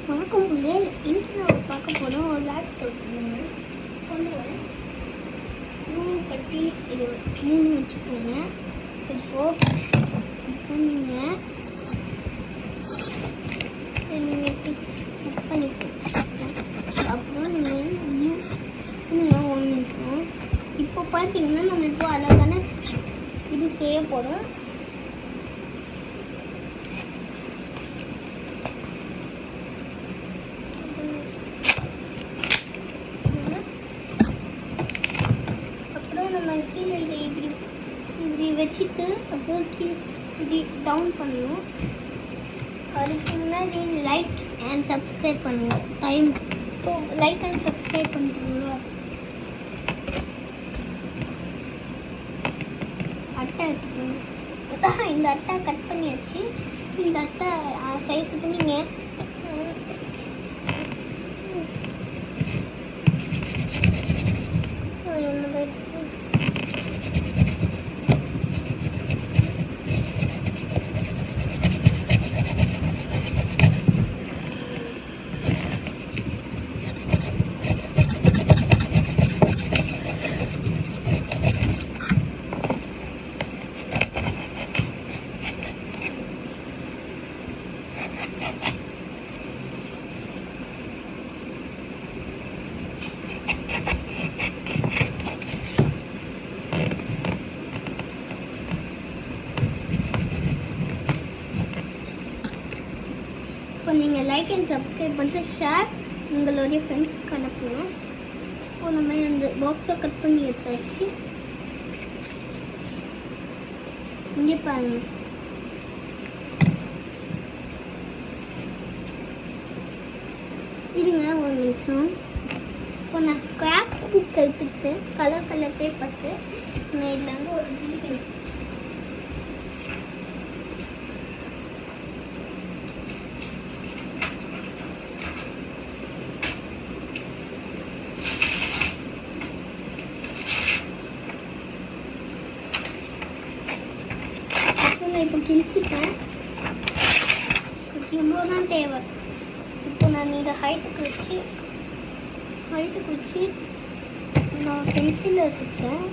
வணக்கம் புள்ளே, இன்னைக்கு நான் பார்க்க போகிறோம் ஒரு லேப்டாப் கொண்டு வரேன். பூ கட்டி இது 3 வச்சுக்கோங்க. இப்போ நீங்கள் கட் பண்ணிக்கோங்க. அப்புறம் நீங்கள் 1 நிமிஷம். இப்போ பார்த்தீங்கன்னா நம்ம இப்போ அழகான இது செய்ய போகிறோம். நம்ம கீழே இதை இப்படி வச்சுட்டு அப்புறம் இப்படி டவுன் பண்ணணும். அதுக்கு முன்னாடி லைக் அண்ட் சப்ஸ்கிரைப் பண்ணுங்க. டைம் இப்போ லைக் அண்ட் சப்ஸ்கிரைப் பண்ணுறீங்களா? அட்டை எடுத்துக்கணும். இந்த அட்டை கட் பண்ணியாச்சு. இந்த அட்டை சைஸுக்கு நீங்கள் இப்போ நீங்கள் லைக் அண்ட் சப்ஸ்கிரைப் பண்ணிட்டு ஷேர் உங்களுடைய ஃப்ரெண்ட்ஸ்க்கு அனுப்பணும். இப்போ நம்ம அந்த பாக்ஸை கட் பண்ணி வச்சாச்சு. இங்கே பாருங்க, இருங்க ஒரு நிமிஷம். இப்போ நான் ஸ்கிராப் புக் எடுத்துக்கிட்டேன். கலர் பேப்பர்ஸு நான் இதில் வந்து ஒரு இப்போ கிழிச்சிட்டேன். இவ்வளோ தான் தேவை. இப்போ நான் இதை ஹைட்டுக்கு வச்சு நான் பென்சில் எடுத்துக்கிட்டேன்.